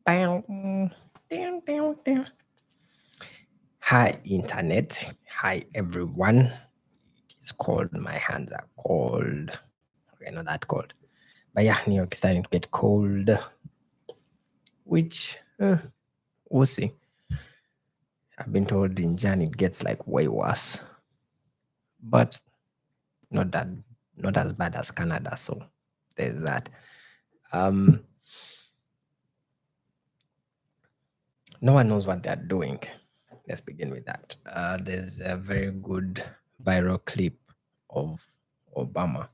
Hi, internet. Hi, everyone. It's cold. My hands are cold. Okay, not that cold. But yeah, New York is starting to get cold, which we'll see. I've been told in Jan it gets like way worse, but not that, not as bad as Canada. So there's that. Um, no one knows what they're doing. Let's begin with that. There's a very good viral clip of Obama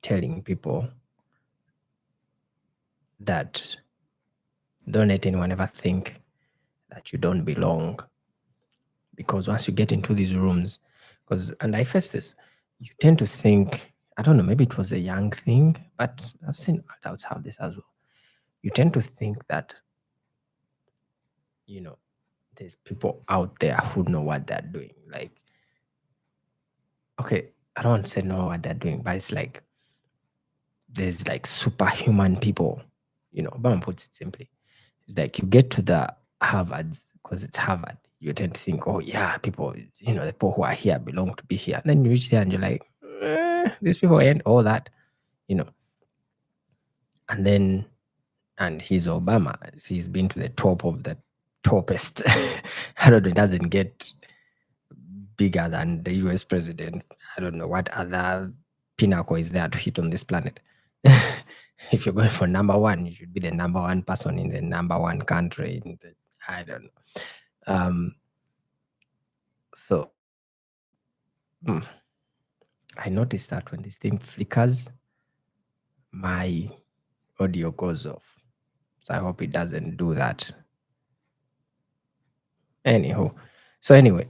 telling people that don't let anyone ever think that you don't belong, because once you get into these rooms, and I face this, you tend to think, I don't know, maybe it was a young thing, but I've seen adults have this as well. You tend to think that, you know, there's people out there who know what they're doing. Like, okay, I don't want to say know what they're doing, but it's like there's like superhuman people. Obama puts it simply. It's like you get to the Harvards, because it's Harvard, you tend to think, oh yeah, people, the people who are here belong to be here. And then you reach there and you're like, these people ain't all that, you know. And then, and he's Obama. He's been to the top of the toppest. I don't know, it doesn't get bigger than the US president. I don't know what other pinnacle is there to hit on this planet. If you're going for number one, you should be the number one person in the number one country. I don't know. So I noticed that when this thing flickers, my audio goes off. So I hope it doesn't do that. Anywho, so anyway,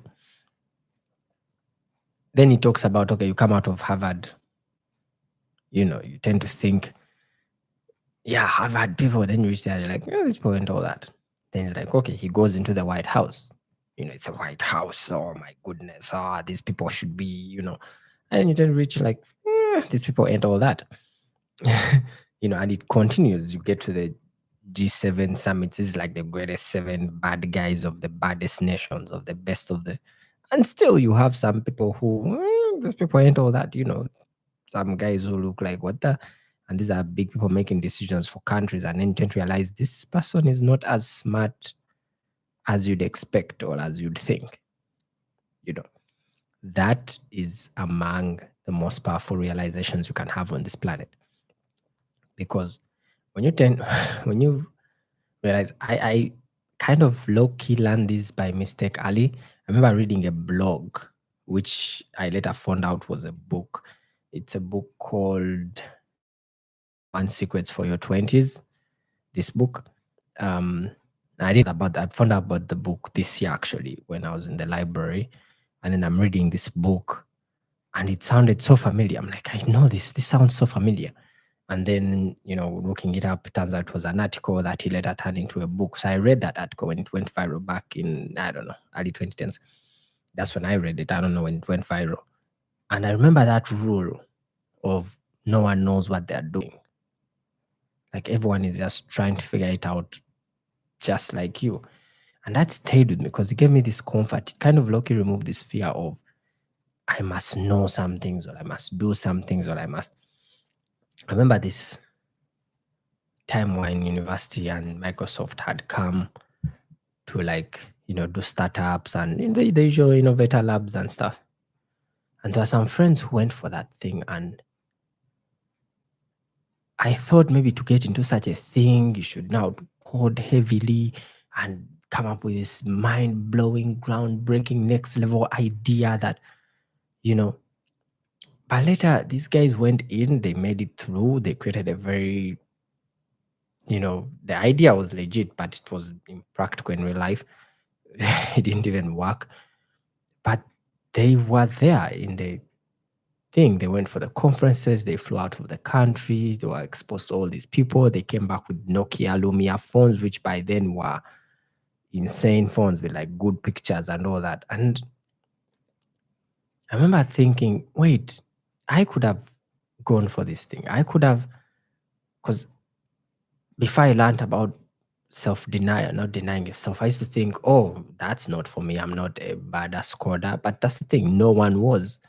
then he talks about, okay, you come out of Harvard, you tend to think, yeah, Harvard people. Then you reach there, you're like, this people and all that. Then it's like, okay, he goes into the White House. It's the White House. Oh my goodness. These people should be, and you tend to reach like, these people ain't all that. And it continues. You get to the G7 summits. This is like the greatest 7 bad guys of the baddest nations, of the best of the, and still you have some people who, these people ain't all that, some guys who look like what the, and these are big people making decisions for countries, and then you tend to realize this person is not as smart as you'd expect or as you'd think. That is among the most powerful realizations you can have on this planet. Because when when you realize, I kind of low-key learned this by mistake early. I remember reading a blog, which I later found out was a book. It's a book called One Secrets for Your Twenties. This book. I did about that. I found out about the book this year, actually, when I was in the library. And then I'm reading this book, and it sounded so familiar. I'm like, I know this. This sounds so familiar. And then, looking it up, it turns out it was an article that he later turned into a book. So I read that article when it went viral back in, I don't know, early 2010s. That's when I read it. I don't know when it went viral. And I remember that rule of no one knows what they're doing. Like everyone is just trying to figure it out just like you. And that stayed with me because it gave me this comfort. It kind of luckily removed this fear of I must know some things, or I must do some things, or I remember this time when in university and Microsoft had come to do startups and in the usual innovator labs and stuff. And there were some friends who went for that thing, and I thought maybe to get into such a thing, you should now code heavily and come up with this mind-blowing, groundbreaking, next-level idea that, but later these guys went in, they made it through, they created a very, the idea was legit, but it was impractical in real life. It didn't even work. But they were there in the thing. They went for the conferences, they flew out of the country, they were exposed to all these people. They came back with Nokia Lumia phones, which by then were insane phones with like good pictures and all that. And I remember thinking, wait, I could have gone for this thing. I could have, because before I learned about self-denial, not denying yourself. I used to think, oh, that's not for me. I'm not a badass coder. But that's the thing, no one was.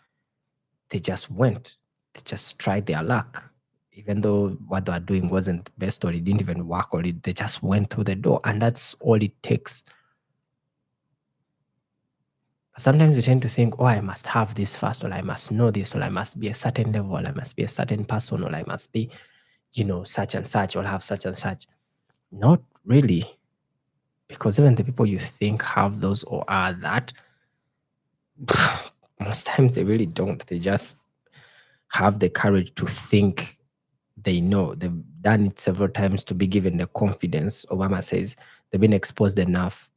They just went. They just tried their luck. Even though what they were doing wasn't the best or it didn't even work or they just went through the door. And that's all it takes. Sometimes you tend to think, oh, I must have this first, or I must know this, or I must be a certain level, or I must be a certain person, or I must be, such and such, or have such and such. Not really. Because even the people you think have those or are that, most times they really don't. They just have the courage to think they know. They've done it several times to be given the confidence. Obama says they've been exposed enough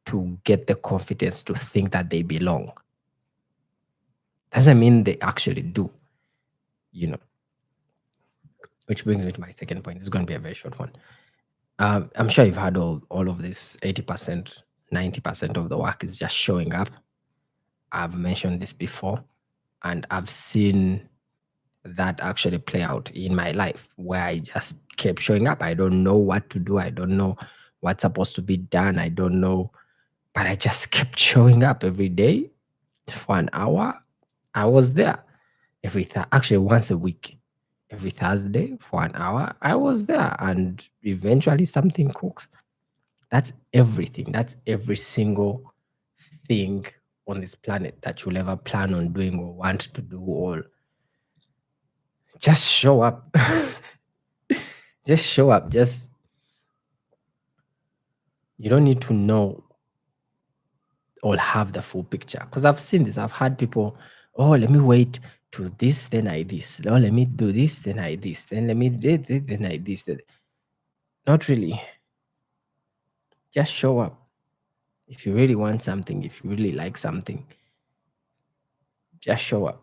to get the confidence to think that they belong. Doesn't mean they actually do, you know. Which brings me to my second point. This is going to be a very short one. I'm sure you've had all of this 80%, 90% of the work is just showing up. I've mentioned this before, and I've seen that actually play out in my life where I just kept showing up. I don't know what to do. I don't know what's supposed to be done. I don't know, but I just kept showing up every day for an hour. I was there actually once a week, every Thursday for an hour. I was there, and eventually something cooks. That's everything. That's every single thing on this planet that you'll ever plan on doing or want to do, or just show up. Just show up. Just, you don't need to know or have the full picture. Because I've seen this. I've had people, oh, let me wait to this, then I this. Oh, let me do this, then I this. Then let me do this, then I this. Not really. Just show up. If you really want something, if you really like something, just show up.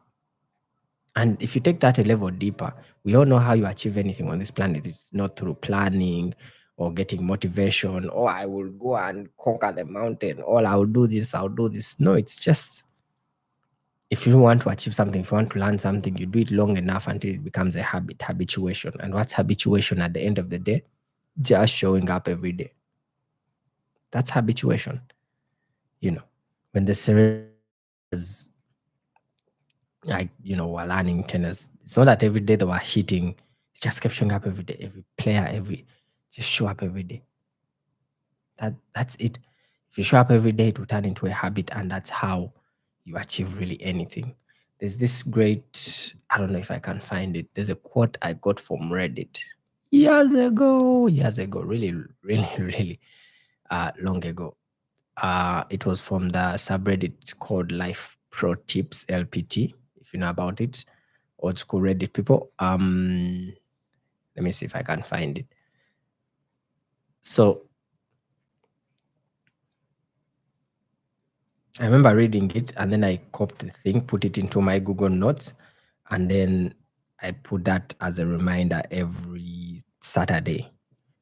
And if you take that a level deeper, we all know how you achieve anything on this planet. It's not through planning or getting motivation, or I will go and conquer the mountain, or I'll do this, I'll do this. No, it's just, if you want to achieve something, if you want to learn something, you do it long enough until it becomes a habit, habituation. And what's habituation at the end of the day? Just showing up every day. That's habituation. When the Serenitors, were learning tennis, it's not that every day they were hitting, they just kept showing up every day. Every player, just show up every day. That's it. If you show up every day, it will turn into a habit, and that's how you achieve really anything. There's this great, I don't know if I can find it. There's a quote I got from Reddit years ago, really, really, really long ago. It was from the subreddit called Life Pro Tips LPT, if you know about it. Old school Reddit people. Let me see if I can find it. So I remember reading it, and then I copied the thing, put it into my Google Notes, and then I put that as a reminder every Saturday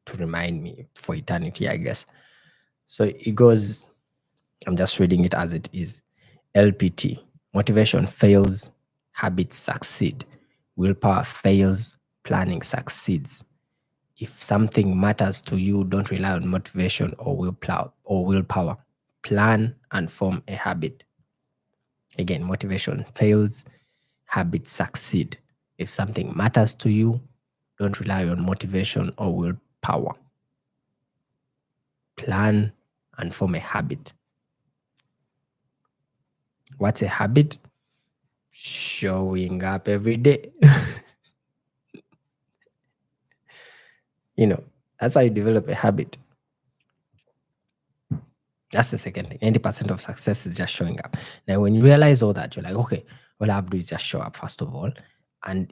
to remind me for eternity, I guess. So it goes, I'm just reading it as it is. LPT: motivation fails, habits succeed. Willpower fails, planning succeeds. If something matters to you, don't rely on motivation or willpower. Plan and form a habit. Again, motivation fails, habits succeed. If something matters to you, don't rely on motivation or willpower. Plan and form a habit. What's a habit? Showing up every day. That's how you develop a habit. That's the second thing. 90% of success is just showing up. Now, when you realize all that, you're like, okay, all I have to do is just show up, first of all. And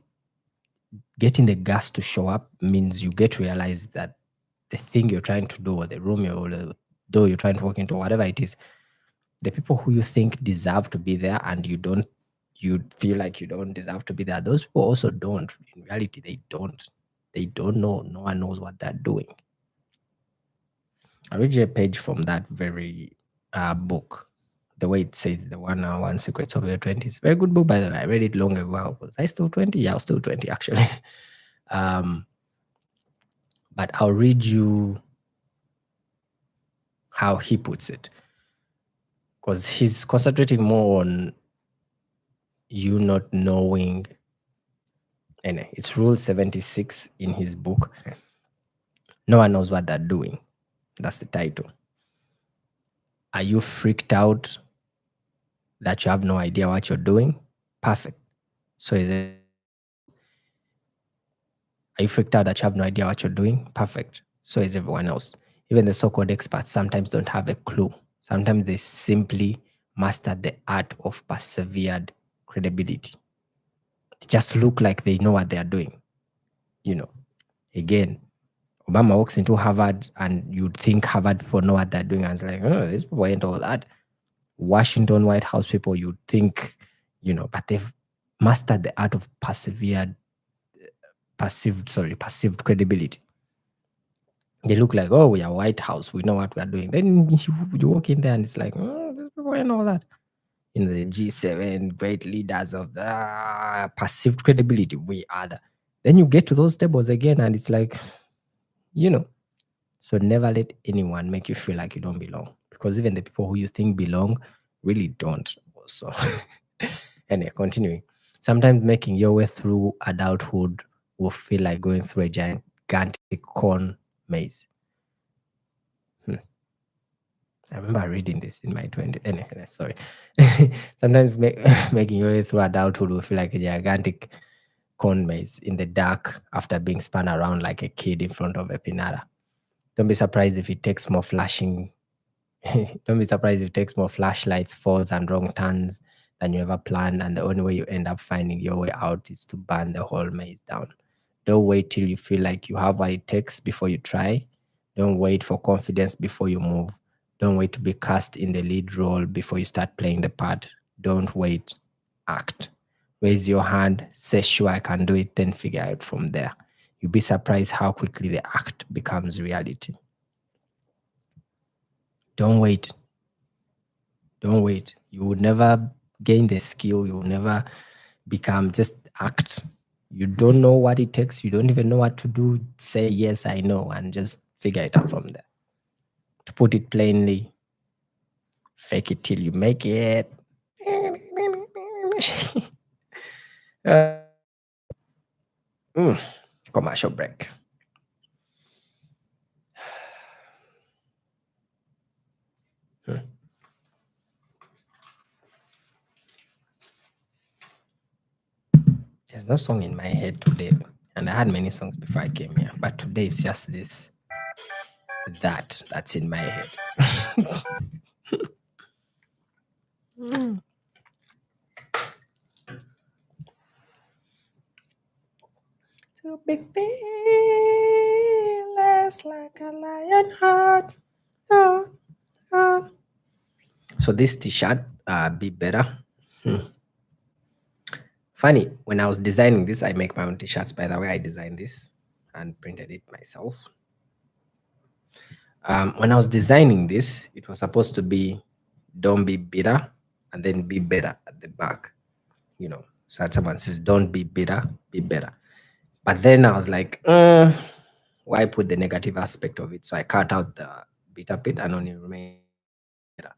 getting the gas to show up means you get to realize that the thing you're trying to do, or the room or the door you're trying to walk into, whatever it is, the people who you think deserve to be there and you feel like you don't deserve to be there, those people also don't. In reality, they don't. They don't know. No one knows what they're doing. I read you a page from that very book, the way it says, the 101 Secrets of Your Twenties. Very good book, by the way. I read it long ago. Was I still 20? Yeah, I was still 20, actually. But I'll read you how he puts it, because he's concentrating more on you not knowing. And it's Rule 76 in his book. No one knows what they're doing. That's the title. Are you freaked out that you have no idea what you're doing? Perfect. So is everyone else. Are you freaked out that you have no idea what you're doing? Perfect. So is everyone else. Even the so called experts sometimes don't have a clue. Sometimes they simply master the art of persevered credibility. They just look like they know what they are doing. You know, again, Obama walks into Harvard and you'd think Harvard people know what they're doing. And it's like, oh, these people ain't all that. Washington White House people, you'd think, but they've mastered the art of perceived credibility. They look like, oh, we are White House, we know what we are doing. Then you walk in there and it's like, oh, these people ain't all that. The G7, great leaders of the perceived credibility, we are the. Then you get to those tables again and it's like, you know, so never let anyone make you feel like you don't belong, because even the people who you think belong really don't also. Anyway, continuing. Sometimes making your way through adulthood will feel like going through a gigantic corn maze. I remember reading this in my 20s. Anyway, sorry. Sometimes making your way through adulthood will feel like a gigantic corn maze in the dark after being spun around like a kid in front of a pinata. Don't be surprised if it takes more flashing. Don't be surprised if it takes more flashlights, falls, and wrong turns than you ever planned, and the only way you end up finding your way out is to burn the whole maze down. Don't wait till you feel like you have what it takes before you try. Don't wait for confidence before you move. Don't wait to be cast in the lead role before you start playing the part. Don't wait. Act. Raise your hand, say, sure, I can do it, then figure out from there. You'll be surprised how quickly the act becomes reality. Don't wait. Don't wait. You will never gain the skill. You will never become, just act. You don't know what it takes. You don't even know what to do. Say, yes, I know, and just figure it out from there. To put it plainly, fake it till you make it. Uh, Commercial break. There's no song in my head today, and I had many songs before I came here, but today it's just that's in my head. To be fearless like a lion heart. Oh, oh. So this t-shirt, Be Better. Funny, when I was designing this, I make my own t-shirts. By the way, I designed this and printed it myself. When I was designing this, it was supposed to be don't be bitter and then be better at the back. So that someone says, don't be bitter, be better. But then I was like, why put the negative aspect of it? So I cut out the bitter bit and only remain better.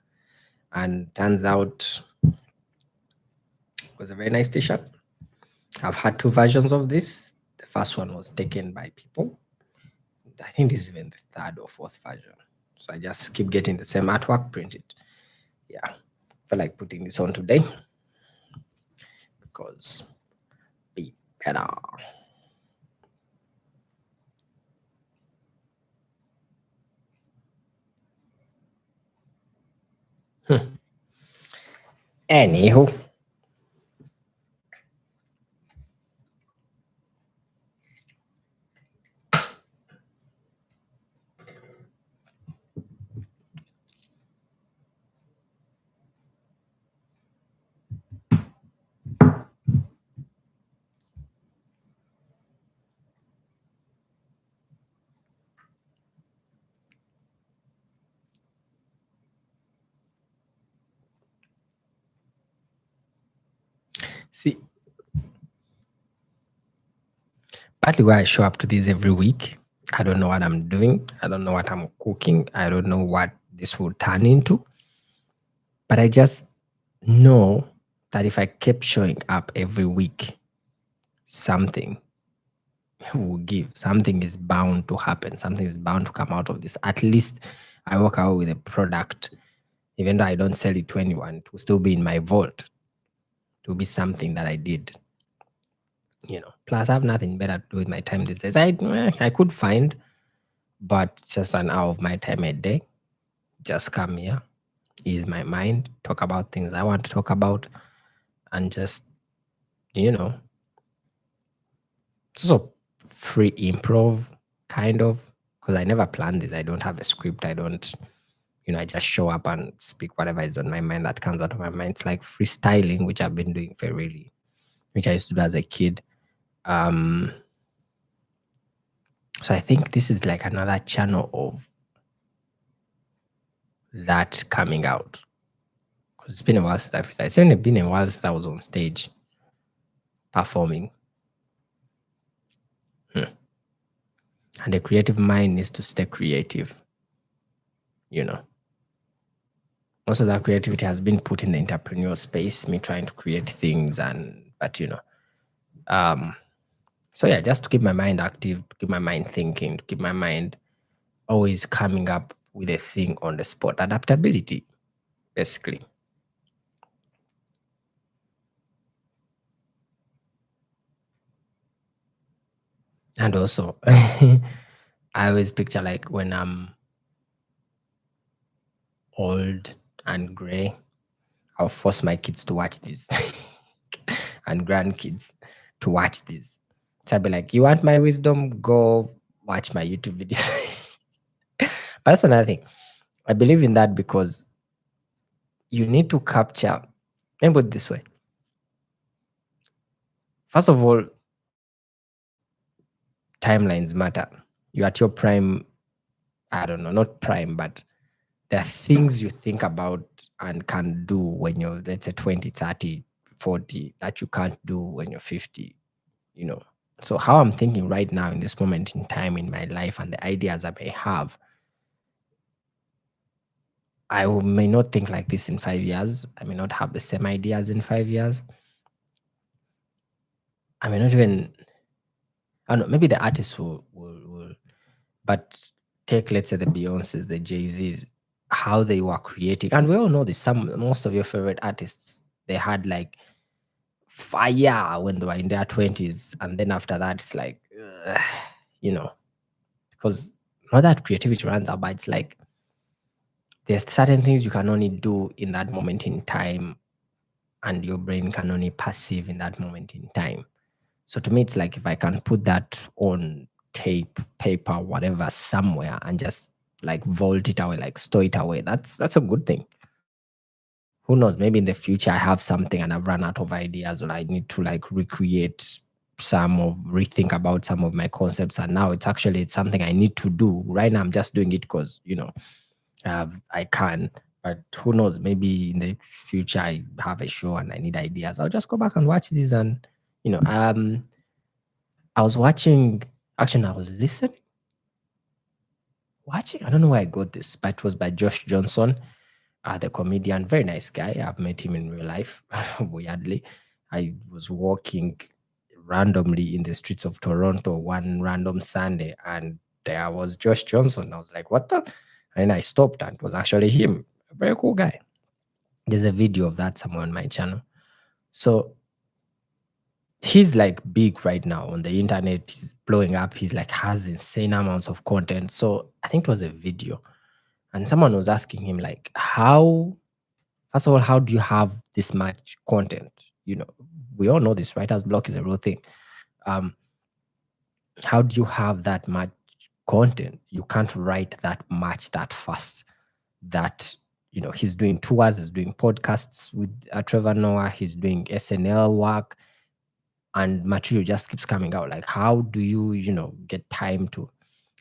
And turns out it was a very nice t-shirt. I've had two versions of this. The first one was taken by people. I think this is even the third or fourth version. So I just keep getting the same artwork printed. Yeah. I feel like putting this on today because be better. Anywho. See, partly why I show up to this every week I don't know what I'm doing. I don't know what I'm cooking. I don't know what this will turn into. But I just know that if I kept showing up every week, something will give. Something is bound to happen. Something is bound to come out of this. At least I walk out with a product. Even though I don't sell it to anyone, it will still be in my vault. It will be something that I did. Plus I have nothing better to do with my time these days. I could find, but just an hour of my time a day. Just come here, ease my mind, talk about things I want to talk about, and just, you know, sort of free improv, kind of, because I never plan this. I don't have a script. I don't, I just show up and speak whatever is on my mind that comes out of my mind. It's like freestyling, which I've been doing for really, which I used to do as a kid. Um, so I think this is like another channel of that coming out. Because it's been a while since I freestyled. It's only been a while since I was on stage performing. And the creative mind needs to stay creative, you know. Most of that creativity has been put in the entrepreneurial space, me trying to create things um, so yeah, just to keep my mind active, to keep my mind thinking, to keep my mind always coming up with a thing on the spot. Adaptability, basically. And also, I always picture like when I'm old and gray, I'll force my kids to watch this and grandkids to watch this. So I'll be like, you want my wisdom? Go watch my YouTube videos. But that's another thing. I believe in that because you need to capture, let me put it this way. First of all, timelines matter. You're at your prime, I don't know, not prime, but there are things you think about and can do when you're, let's say, 20, 30, 40 that you can't do when you're 50, you know. So, how I'm thinking right now in this moment in time in my life and the ideas I may have, may not think like this in 5 years. I may not have the same ideas in 5 years. I may not even, I don't know, maybe the artists will, but take, let's say, the Beyoncés, the Jay-Z's, how they were creating. And we all know this, most of your favorite artists, they had like fire when they were in their 20s. And then after that, it's like, you know, because not that creativity runs out, but it's like there's certain things you can only do in that moment in time, and your brain can only perceive in that moment in time. So to me, it's like if I can put that on tape, paper, whatever, somewhere, and just like vault it away, like store it away, that's a good thing. Who knows? Maybe in the future I have something and I've run out of ideas, or I need to like recreate some or rethink about some of my concepts. And now it's something I need to do. Right now I'm just doing it because I can. But who knows? Maybe in the future I have a show and I need ideas. I'll just go back and watch this and you know I was watching, actually, I was listening, watching. I don't know where I got this, but it was by Josh Johnson, the comedian. Very nice guy. I've met him in real life, weirdly. I was walking randomly in the streets of Toronto one random Sunday, and there was Josh Johnson. I was like, what the? And I stopped, and it was actually him. A very cool guy. There's a video of that somewhere on my channel. So he's like big right now on the internet. He's blowing up. He's like has insane amounts of content. So I think it was a video, and someone was asking him like, how? First of all, how do you have this much content? You know, we all know this. Writer's block is a real thing. Um, how do you have that much content? You can't write that much that fast. That he's doing tours, he's doing podcasts with Trevor Noah, he's doing SNL work, and material just keeps coming out. Like, how do you get time to?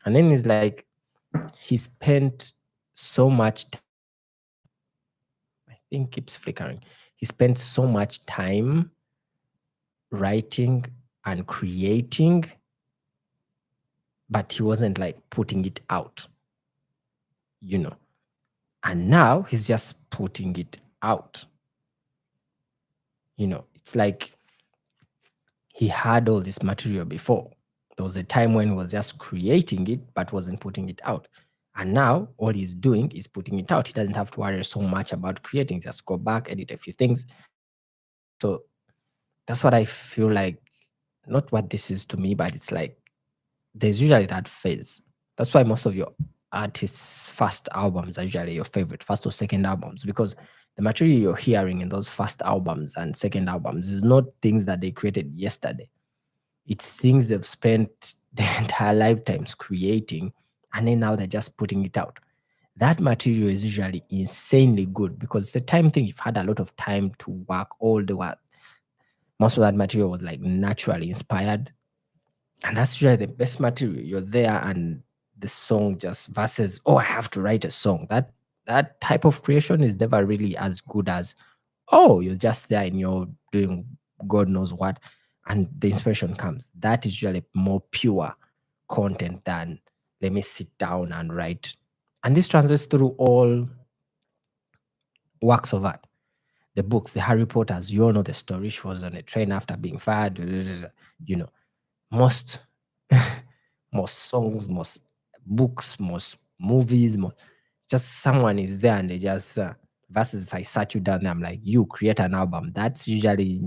And then it's like he spent so much I think keeps flickering. He spent so much time writing and creating but he wasn't like putting it out, you know. And now he's just putting it out, It's like he had all this material before. There was a time when he was just creating it but wasn't putting it out. And now all he's doing is putting it out. He doesn't have to worry so much about creating, just go back, edit a few things. So that's what I feel like, not what this is to me, but it's like there's usually that phase. That's why most of your artists' first albums are usually your favorite, first or second albums, because the material you're hearing in those first albums and second albums is not things that they created yesterday. It's things they've spent their entire lifetimes creating, and then now they're just putting it out. That material is usually insanely good because it's a time thing. You've had a lot of time to work all the while. Most of that material was like naturally inspired, and that's usually the best material. You're there and the song just versus, oh, I have to write a song. That type of creation is never really as good as, oh, you're just there and you're doing God knows what, and the inspiration comes. That is usually more pure content than let me sit down and write. And this translates through all works of art. The books, the Harry Potters, you all know the story. She was on a train after being fired, you know, most most songs, most books, most movies, most just someone is there and they just versus if I sat you down there, I'm like, you create an album. That's usually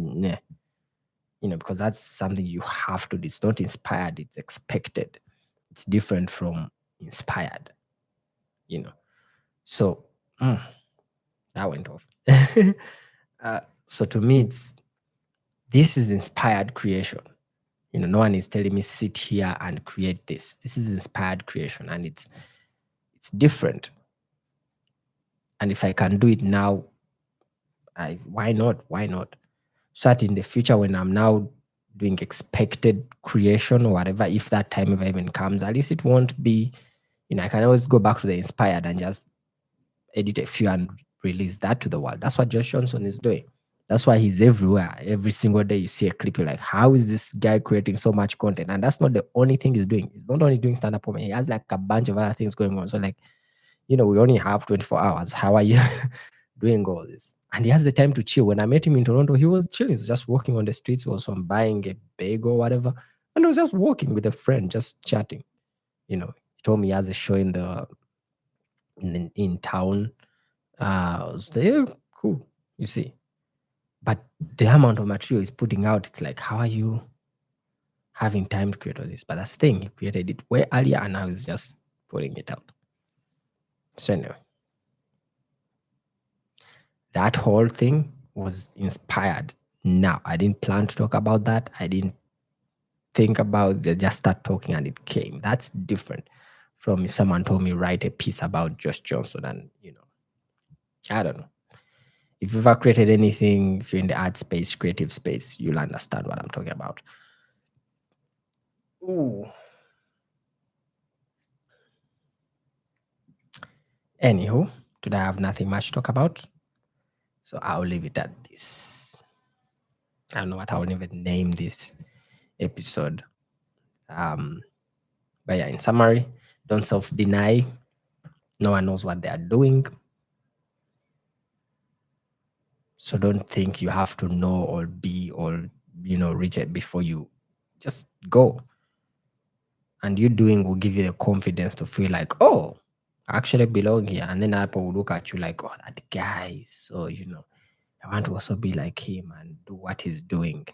because that's something you have to do. It's not inspired, it's expected. It's different from inspired, you know. So that went off. So to me, this is inspired creation. No one is telling me sit here and create this. This is inspired creation, and it's different. And if I can do it now, why not? Why not? So that in the future, when I'm now doing expected creation or whatever, if that time ever even comes, at least it won't be, I can always go back to the inspired and just edit a few and release that to the world. That's what Josh Johnson is doing. That's why he's everywhere. Every single day you see a clip, you're like, how is this guy creating so much content? And that's not the only thing he's doing. He's not only doing stand-up comedy. He has like a bunch of other things going on. So like, we only have 24 hours. How are you doing all this? And he has the time to chill. When I met him in Toronto, he was chilling. He was just walking on the streets. He was from buying a bagel or whatever. And he was just walking with a friend, just chatting. He told me he has a show in town. I was like, yeah, cool. You see. But the amount of material he's putting out, it's like, how are you having time to create all this? But that's the thing, he created it way earlier and now he's just putting it out. So anyway, that whole thing was inspired. Now, I didn't plan to talk about that. I didn't think about it, just start talking and it came. That's different from if someone told me write a piece about Josh Johnson and, I don't know. If you've ever created anything, if you're in the art space, creative space, you'll understand what I'm talking about. Ooh. Anywho, today I have nothing much to talk about. So I'll leave it at this. I don't know what I will even name this episode. But yeah, in summary, don't self-deny. No one knows what they are doing. So don't think you have to know or be or reach it before you just go. And you doing will give you the confidence to feel like, oh, I actually belong here. And then people will look at you like, oh, that guy. So, I want to also be like him and do what he's doing.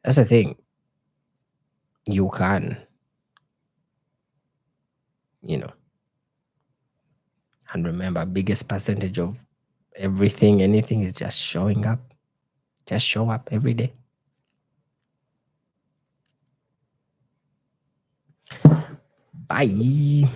That's the thing. You can, you know. And remember, biggest percentage of everything, anything is just showing up. Just show up every day. Bye.